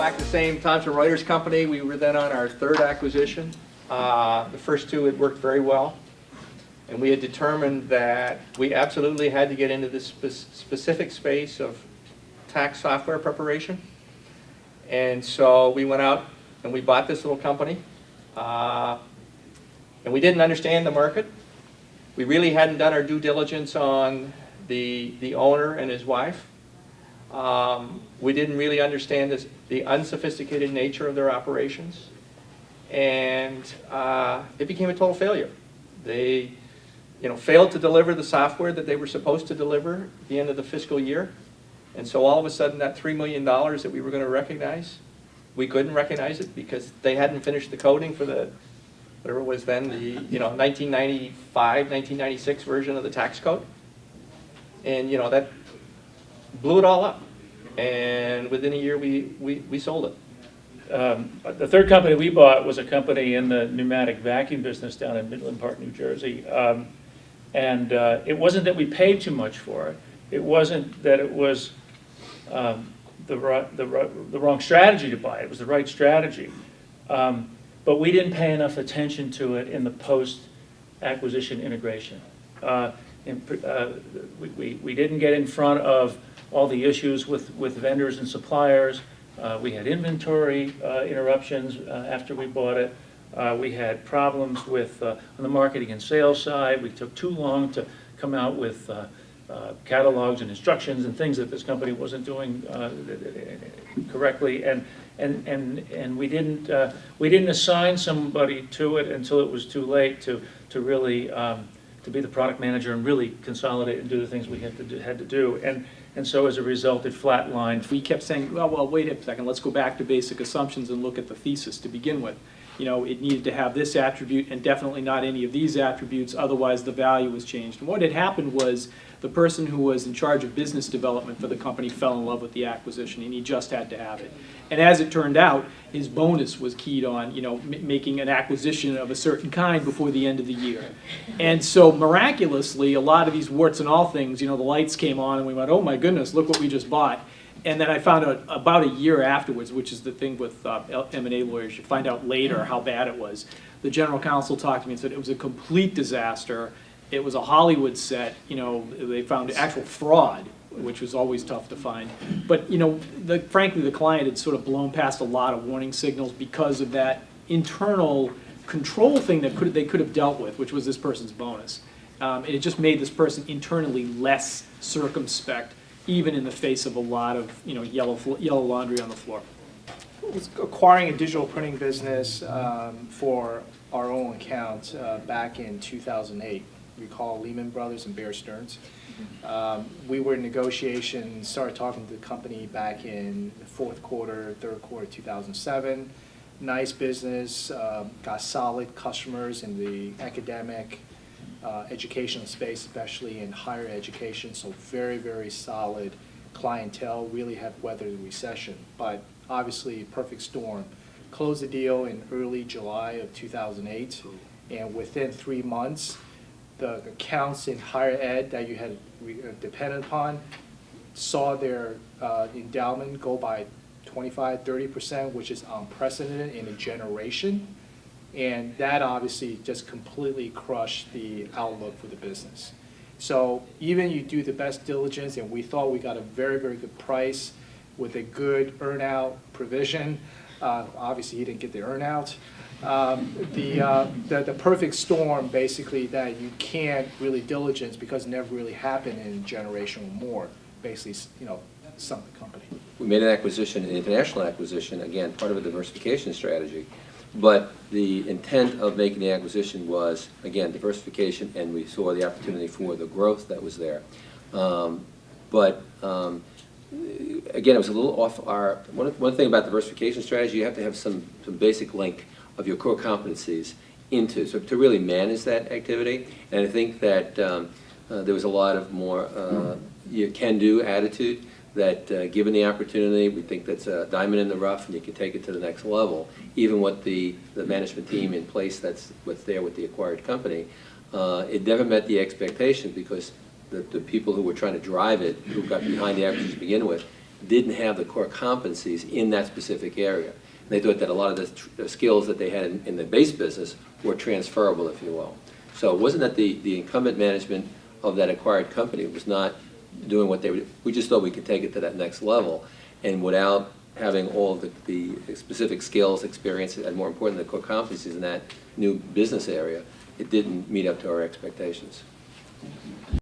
back to the same Thomson Reuters company. We were then on our third acquisition. The first two had worked very well. And we had determined that we absolutely had to get into this specific space of tax software preparation. And so we went out and we bought this little company. And we didn't understand the market. We really hadn't done our due diligence on the owner and his wife. We didn't really understand the unsophisticated nature of their operations. And it became a total failure. They failed to deliver the software that they were supposed to deliver at the end of the fiscal year. And so all of a sudden that $3 million that we were going to recognize, we couldn't recognize it because they hadn't finished the coding for the, whatever it was then, the 1995, 1996 version of the tax code. And that blew it all up. And within a year we sold it. The third company we bought was a company in the pneumatic vacuum business down in Midland Park, New Jersey. And it wasn't that we paid too much for it. It wasn't that it was the wrong strategy to buy it. It was the right strategy. But we didn't pay enough attention to it in the post-acquisition integration. We didn't get in front of all the issues with vendors and suppliers. We had inventory interruptions after we bought it. We had problems with on the marketing and sales side. We took too long to come out with catalogs and instructions and things that this company wasn't doing correctly. And we didn't assign somebody to it until it was too late to really to be the product manager and really consolidate and do the things we had to do. And so as a result, it flatlined. We kept saying, well, wait a second, let's go back to basic assumptions and look at the thesis to begin with. It needed to have this attribute and definitely not any of these attributes, otherwise the value was changed. And what had happened was the person who was in charge of business development for the company fell in love with the acquisition and he just had to have it. And as it turned out, his bonus was keyed on, making an acquisition of a certain kind before the end of the year. And so miraculously, a lot of these warts and all things, the lights came on and we went, oh my goodness, look what we just bought. And then I found out about a year afterwards, which is the thing with M&A lawyers, you find out later how bad it was. The general counsel talked to me and said it was a complete disaster. It was a Hollywood set. They found actual fraud, which was always tough to find. But frankly, the client had sort of blown past a lot of warning signals because of that internal control thing that they could have dealt with, which was this person's bonus. And it just made this person internally less circumspect, even in the face of a lot of yellow laundry on the floor. Was acquiring a digital printing business for our own account back in 2008. Recall Lehman Brothers and Bear Stearns. We were in negotiations, started talking to the company back in the fourth quarter, third quarter 2007. Nice business, got solid customers in the academic, educational space, especially in higher education, so very, very solid clientele, really have weathered the recession. But obviously, perfect storm. Closed the deal in early July of 2008, and within 3 months, the accounts in higher ed that you had depended upon saw their endowment go by 25, 30%, which is unprecedented in a generation. And that obviously just completely crushed the outlook for the business. So even you do the best diligence, and we thought we got a very, very good price with a good earn-out provision. Obviously, he didn't get the earn-out. The perfect storm, basically, that you can't really diligence because it never really happened in a generation or more. Basically, sunk the company. We made an acquisition, an international acquisition, again, part of a diversification strategy. But the intent of making the acquisition was, again, diversification, and we saw the opportunity for the growth that was there. Again, it was a little off our, one thing about diversification strategy, you have to have some basic link of your core competencies into, so to really manage that activity. And I think that there was a lot of more you can-do attitude that given the opportunity, we think that's a diamond in the rough and you can take it to the next level. Even with the management team in place that's what's there with the acquired company, it never met the expectation because the people who were trying to drive it, who got behind the acquisition to begin with, didn't have the core competencies in that specific area. They thought that a lot of the skills that they had in the base business were transferable, if you will. So it wasn't that the incumbent management of that acquired company was not doing what they were, we just thought we could take it to that next level. And without having all of the specific skills, experience, and more importantly, the core competencies in that new business area, it didn't meet up to our expectations.